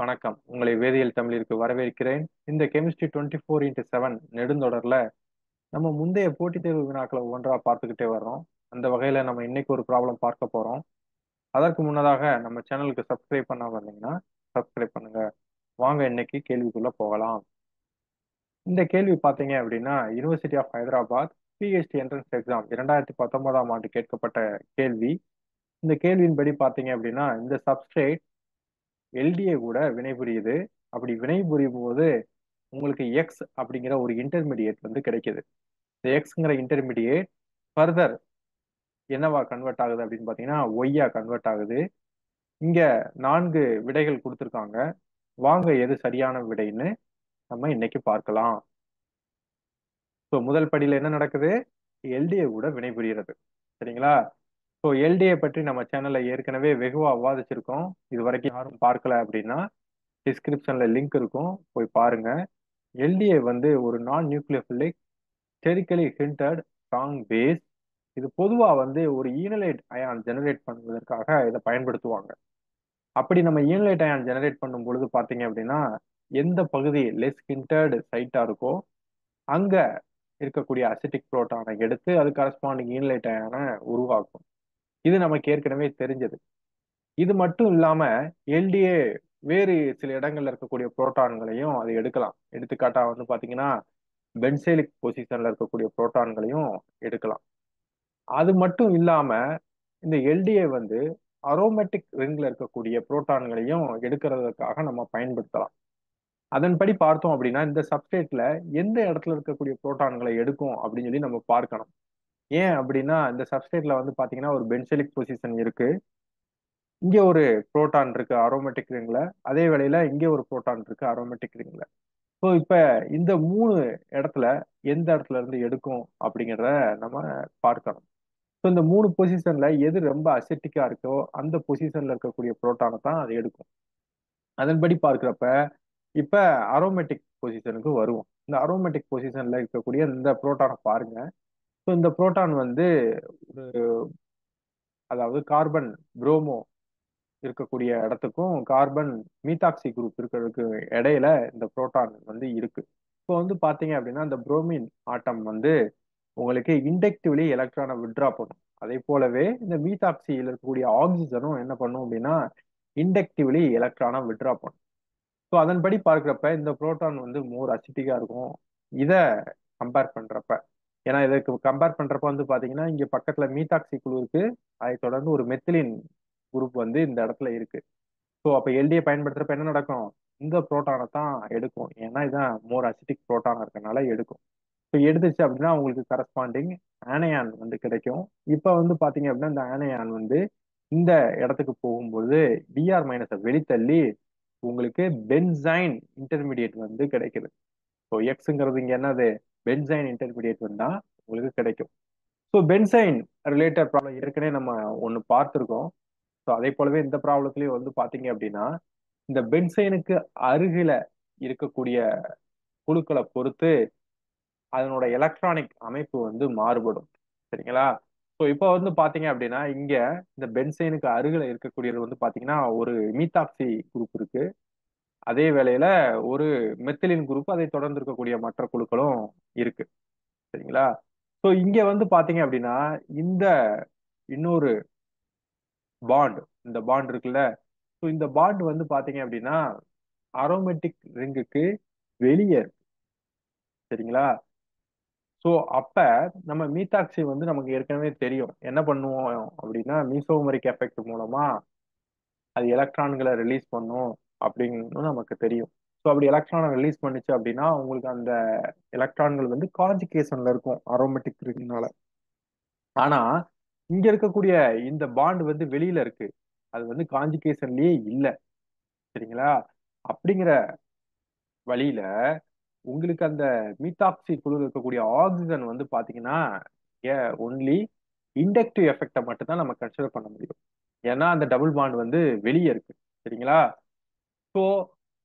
வணக்கம். உங்களை வேதியியல் தமிழிற்கு வரவேற்கிறேன். இந்த கெமிஸ்ட்ரி 24x7 நெடுந்தொடர்ல நம்ம முந்தைய போட்டித் தேர்வு வினாக்களை ஒவ்வொன்றா பார்த்துக்கிட்டே வர்றோம். அந்த வகையில நம்ம இன்னைக்கு ஒரு ப்ராப்ளம் பார்க்க போறோம். அதற்கு முன்னதாக நம்ம சேனலுக்கு சப்ஸ்கிரைப் பண்ணாம இருந்தீங்கன்னா சப்ஸ்கிரைப் பண்ணுங்க. வாங்க இன்னைக்கு கேள்விக்குள்ள போகலாம். இந்த கேள்வி பார்த்தீங்க அப்படின்னா university of Hyderabad PhD entrance exam 2019ஆம் ஆண்டு கேட்கப்பட்ட கேள்வி. இந்த கேள்வியின்படி பார்த்தீங்க அப்படின்னா இந்த சப்ஸ்ட்ரேட் எல்டிஏ கூட வினைபுரியுது. அப்படி வினைபுரியும் போது உங்களுக்கு எக்ஸ் அப்படிங்கிற ஒரு இன்டர்மீடியேட் வந்து கிடைக்குது. இந்த எக்ஸ்ங்கிற இன்டர்மீடியேட் ஃபர்தர் என்னவா கன்வெர்ட் ஆகுது அப்படின்னு பார்த்தீங்கன்னா ஒய்யா கன்வெர்ட் ஆகுது. இங்க 4 விடைகள் கொடுத்துருக்காங்க. வாங்க எது சரியான விடைன்னு நம்ம இன்னைக்கு பார்க்கலாம். ஸோ முதல் படியில என்ன நடக்குது? எல்டிஏ கூட வினைபுரிகிறது. சரிங்களா? ஸோ எல்டிஏ பற்றி நம்ம சேனல்ல ஏற்கனவே வெகுவா விவாதிச்சிருக்கோம். இது வரைக்கும் யாரும் பார்க்கல அப்படின்னா டிஸ்கிரிப்ஷன்ல லிங்க் இருக்கும், போய் பாருங்க. எல்டிஏ வந்து ஒரு நான் நியூக்ளியோபிலிக் ஸ்டெரிக்கலி ஹிண்டட் ஸ்ட்ராங் பேஸ். இது பொதுவா வந்து ஒரு ஈனலைட் அயான் ஜெனரேட் பண்ணுவதற்காக இதை பயன்படுத்துவாங்க. அப்படி நம்ம ஈனலைட் அயான் ஜெனரேட் பண்ணும் பொழுது பாத்தீங்க அப்படின்னா எந்த பகுதி லெஸ் ஹிண்டட் சைட்டா இருக்கோ அங்க இருக்கக்கூடிய அசிட்டிக் புரோட்டானை எடுத்து அது கரஸ்பாண்டிங் ஈனலைட் அயானை உருவாக்கும். இது நமக்கு ஏற்கனவே தெரிஞ்சது. இது மட்டும் இல்லாம எல்டிஏ வேறு சில இடங்கள்ல இருக்கக்கூடிய புரோட்டான்களையும் அது எடுக்கலாம். எடுத்துக்காட்டா வந்து பாத்தீங்கன்னா பென்சைலிக் பொசிஷன்ல இருக்கக்கூடிய புரோட்டான்களையும் எடுக்கலாம். அது மட்டும் இல்லாம இந்த எல்டிஏ வந்து அரோமேட்டிக் ரிங்ல இருக்கக்கூடிய புரோட்டான்களையும் எடுக்கிறதுக்காக நம்ம பயன்படுத்தலாம். அதன்படி பார்த்தோம் அப்படின்னா இந்த சப்ஸ்ட்ரேட்ல எந்த இடத்துல இருக்கக்கூடிய புரோட்டான்களை எடுக்கும் அப்படின்னு சொல்லி நம்ம பார்க்கணும். ஏன் அப்படின்னா இந்த சப்ஸ்ட்ரேட்ல வந்து பாத்தீங்கன்னா ஒரு பென்சைலிக் பொசிஷன் இருக்கு. இங்க ஒரு புரோட்டான் இருக்கு அரோமேட்டிக் ரிங்ல. அதே வேளையில இங்க ஒரு புரோட்டான் இருக்கு அரோமேட்டிக் ரிங்ல. ஸோ இப்ப இந்த 3 இடத்துல எந்த இடத்துல இருந்து எடுக்கும் அப்படிங்கிறத நம்ம பார்க்கணும். ஸோ இந்த 3 பொசிஷன்ல எது ரொம்ப அசிட்டிக்கா இருக்கோ அந்த பொசிஷன்ல இருக்கக்கூடிய புரோட்டானை தான் அது எடுக்கும். அதன்படி பார்க்கிறப்ப இப்ப அரோமேட்டிக் பொசிஷனுக்கு வருவோம். இந்த அரோமேட்டிக் பொசிஷன்ல இருக்கக்கூடிய இந்த புரோட்டானை பாருங்க. ஸோ இந்த புரோட்டான் வந்து ஒரு அதாவது கார்பன் புரோமோ இருக்கக்கூடிய இடத்துக்கும் கார்பன் மீத்தாக்சி குரூப் இருக்கிறதுக்கு இடையில இந்த புரோட்டான் வந்து இருக்கு. இப்போ வந்து பாத்தீங்க அப்படின்னா இந்த புரோமின் ஆட்டம் வந்து உங்களுக்கு இண்டக்டிவ்லி எலக்ட்ரானை வித்ட்ரா பண்ணும். அதே போலவே இந்த மீத்தாக்சியில் இருக்கக்கூடிய ஆக்சிஜனும் என்ன பண்ணும் அப்படின்னா இண்டக்டிவ்லி எலக்ட்ரானை வித்ட்ரா பண்ணும். ஸோ அதன்படி பார்க்கிறப்ப இந்த புரோட்டான் வந்து மோர் அசிட்டிக்கா இருக்கும். இத கம்பேர் பண்றப்ப ஏன்னா இதுக்கு கம்பேர் பண்றப்ப வந்து பாத்தீங்கன்னா இங்க பக்கத்துல மீத்தாக்சி குழு இருக்கு. அதை தொடர்ந்து ஒரு மெத்திலின் குரூப் வந்து இந்த இடத்துல இருக்கு. ஸோ அப்ப எல்டிஏ பயன்படுத்துறப்ப என்ன நடக்கும்? இந்த புரோட்டானை தான் எடுக்கும். ஏன்னா இதான் மோர் அசிட்டிக் புரோட்டானா இருக்கனால எடுக்கும். இப்போ எடுத்துச்சு அப்படின்னா உங்களுக்கு கரஸ்பாண்டிங் ஆனையான் வந்து கிடைக்கும். இப்போ வந்து பாத்தீங்க அப்படின்னா இந்த ஆனையான் வந்து இந்த இடத்துக்கு போகும்போது டிஆர் மைனஸை வெளித்தள்ளி உங்களுக்கு பென்சைன் இன்டர்மீடியேட் வந்து கிடைக்குது. ஸோ எக்ஸுங்கிறது இங்க என்னது? பென்சைன் இன்டர்மீடியேட் வந்தா உங்களுக்கு கிடைக்கும். ஸோ பென்சைன் ரிலேட்டட் ப்ராப்ளம் ஏற்கனவே நம்ம ஒன்று பார்த்துருக்கோம். ஸோ அதே போலவே இந்த ப்ராப்ளத்திலயும் வந்து பாத்தீங்க அப்படின்னா இந்த பென்சைனுக்கு அருகில இருக்கக்கூடிய குழுக்களை பொறுத்து அதனோட எலக்ட்ரானிக் அமைப்பு வந்து மாறுபடும். சரிங்களா? ஸோ இப்போ வந்து பாத்தீங்க அப்படின்னா இங்க இந்த பென்சைனுக்கு அருகில இருக்கக்கூடியது வந்து பாத்தீங்கன்னா ஒரு மீத்தாக்சி குரூப் இருக்கு. அதே வேளையில ஒரு மெத்திலின் குரூப் அதை தொடர்ந்து இருக்கக்கூடிய மற்ற குழுக்களும் இருக்கு. சரிங்களா? ஸோ இங்க வந்து பாத்தீங்க அப்படின்னா இந்த இன்னொரு பாண்ட் இந்த பாண்ட் இருக்குல்ல. ஸோ இந்த பாண்ட் வந்து பாத்தீங்க அப்படின்னா அரோமேட்டிக் ரிங்குக்கு வெளியே இருக்கு. சரிங்களா? ஸோ அப்ப நம்ம மீத்தாக்சி வந்து நமக்கு ஏற்கனவே தெரியும். என்ன பண்ணுவோம் அப்படின்னா மீசோமரிக் எஃபெக்ட் மூலமா அது எலக்ட்ரான்களை ரிலீஸ் பண்ணும் அப்படின்னு நமக்கு தெரியும். ஸோ அப்படி எலக்ட்ரானை ரிலீஸ் பண்ணுச்சு அப்படின்னா உங்களுக்கு அந்த எலக்ட்ரான்கள் வந்து கான்ஜுகேஷன்ல இருக்கும் அரோமேட்டிக் ரிங்னால. ஆனா இங்க இருக்கக்கூடிய இந்த பாண்ட் வந்து வெளியில இருக்கு. அது வந்து கான்ஜுகேஷன்லயே இல்ல. சரிங்களா? அப்படிங்கிற வழியில உங்களுக்கு அந்த மீத்தாக்சி குழுவில் இருக்கக்கூடிய ஆக்சிஜன் வந்து பாத்தீங்கன்னா ஒன்லி இண்டக்டிவ் எஃபெக்டை மட்டும் தான் நம்ம கன்சிடர் பண்ண முடியும். ஏன்னா அந்த டபுள் பாண்ட் வந்து வெளியே இருக்கு. சரிங்களா? ஸோ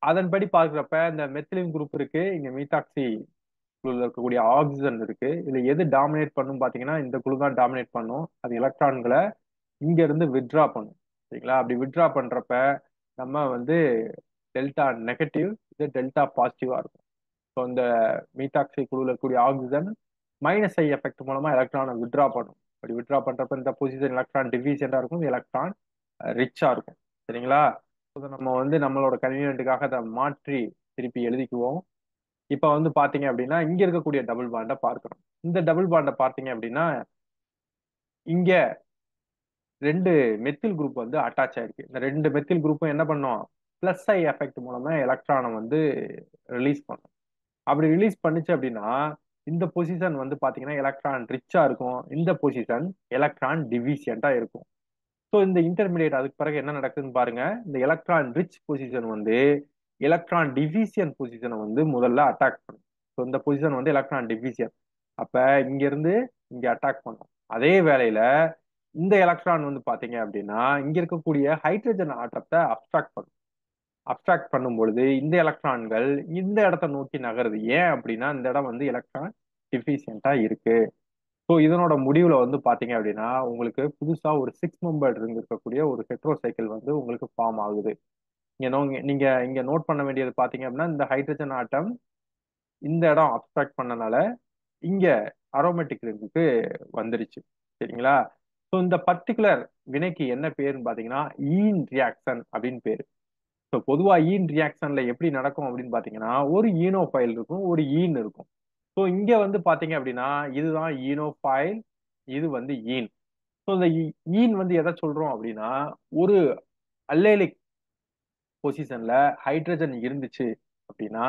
அதன்படி பார்க்குறப்ப இந்த மெத்திலின் குரூப் இருக்கு, இங்க மீத்தாக்சி குழுவில் இருக்கக்கூடிய ஆக்சிஜன் இருக்கு. இதுல எது டாமினேட் பண்ணும் பாத்தீங்கன்னா இந்த குழு தான் டாமினேட் பண்ணும். அது எலக்ட்ரான்களை இங்க இருந்து வித்ட்ரா பண்ணும். சரிங்களா? அப்படி வித்ட்ரா பண்றப்ப நம்ம வந்து டெல்டா நெகட்டிவ், இது டெல்டா பாசிட்டிவா இருக்கும். ஸோ இந்த மீத்தாக்சி குழுவில் இருக்கக்கூடிய ஆக்சிஜன் மைனஸ் ஐ எஃபெக்ட் மூலமா எலக்ட்ரானை வித்ட்ரா பண்ணும். அப்படி வித்ட்ரா பண்றப்ப இந்த பொசிஷன் எலக்ட்ரான் டிஃபிஷியண்டா இருக்கும், எலக்ட்ரான் ரிச்சா இருக்கும். சரிங்களா? இதை நம்ம வந்து நம்மளோட கன்வீனியன்ட்டுக்காக அதை மாற்றி திருப்பி எழுதிக்குவோம். இப்ப வந்து பாத்தீங்க அப்படின்னா இங்க இருக்கக்கூடிய டபுள் பாண்டை பார்க்கணும். இந்த டபுள் பாண்டை பார்த்தீங்க அப்படின்னா இங்க ரெண்டு மெத்தில் குரூப் வந்து அட்டாச் ஆயிருக்கு. இந்த ரெண்டு மெத்தில் குரூப்பும் என்ன பண்ணும், பிளஸ் ஐ எஃபெக்ட் மூலமா எலக்ட்ரானை வந்து ரிலீஸ் பண்ணும். அப்படி ரிலீஸ் பண்ணுச்சு அப்படின்னா இந்த பொசிஷன் வந்து பாத்தீங்கன்னா எலக்ட்ரான் ரிச்சா இருக்கும், இந்த பொசிஷன் எலக்ட்ரான் டிவிசியண்டா இருக்கும். ஸோ இந்த இன்டர்மீடியட் அதுக்கு பிறகு என்ன நடக்குதுன்னு பாருங்க. இந்த எலக்ட்ரான் ரிச் பொசிஷன் வந்து எலக்ட்ரான் டிவிசியன் பொசிஷனை வந்து முதல்ல அட்டாக் பண்ணும். ஸோ இந்த பொசிஷன் வந்து எலக்ட்ரான் டிவிசியன். அப்ப இங்க இருந்து இங்க அட்டாக் பண்ணும். அதே வேளையில இந்த எலக்ட்ரான் வந்து பாத்தீங்க அப்படின்னா இங்க இருக்கக்கூடிய ஹைட்ரஜன் ஆற்றத்தை அப்ட்ராக்ட் பண்ணும். அப்ட்ராக்ட் பண்ணும் பொழுது இந்த எலக்ட்ரான்கள் இந்த இடத்தை நோக்கி நகருது. ஏன் அப்படின்னா இந்த இடம் வந்து எலக்ட்ரான் டிஃபிஷியண்டா இருக்கு. ஸோ இதனோட முடிவுல வந்து பாத்தீங்க அப்படின்னா உங்களுக்கு புதுசா ஒரு 6 மெம்பர் ரிங் இருக்கக்கூடிய ஒரு ஹெட்ரோசைக்கிள் வந்து உங்களுக்கு ஃபார்ம் ஆகுது. நீங்க இங்க நோட் பண்ண வேண்டியது பாத்தீங்க அப்படின்னா இந்த ஹைட்ரஜன் ஆட்டம் இந்த இடம் அப்ட்ராக்ட் பண்ணனால இங்க அரோமேட்டிக் ரிங்குக்கு வந்துருச்சு. சரிங்களா? ஸோ இந்த பர்டிகுலர் வினைக்கு என்ன பேருன்னு பாத்தீங்கன்னா ஈன் ரியாக்ஷன் அப்படின்னு பேரு. ஸோ பொதுவா ஈன் ரியாக்ஷன்ல எப்படி நடக்கும் அப்படின்னு பாத்தீங்கன்னா ஒரு ஈனோஃபைல் இருக்கும், ஒரு ஈன் இருக்கும். ஸோ இங்க வந்து பாத்தீங்க அப்படின்னா இதுதான் ஈனோஃபைல், இது வந்து ஈன். ஸோ இந்த ஈன் வந்து எதை சொல்றோம் அப்படின்னா ஒரு அல்லேலிக் பொசிஷன்ல ஹைட்ரஜன் இருந்துச்சு அப்படின்னா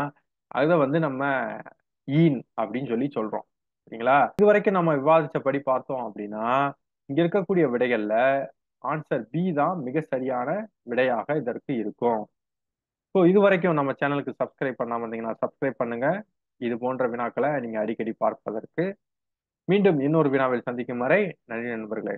அதை வந்து நம்ம ஈன் அப்படின்னு சொல்லி சொல்றோம். சரிங்களா? இது வரைக்கும் நம்ம விவாதிச்சபடி பார்த்தோம் அப்படின்னா இங்க இருக்கக்கூடிய விடைகள்ல ஆன்சர் பி தான் மிக சரியான விடையாக இதற்கு இருக்கும். ஸோ இது வரைக்கும் நம்ம சேனலுக்கு சப்ஸ்கிரைப் பண்ணாம இருந்தீங்கன்னா சப்ஸ்கிரைப் பண்ணுங்க. இது போன்ற வினாக்களை நீங்க அடிக்கடி பார்ப்பதற்கு. மீண்டும் இன்னொரு வினாவில் சந்திக்கும் வரை நன்றி நண்பர்களே.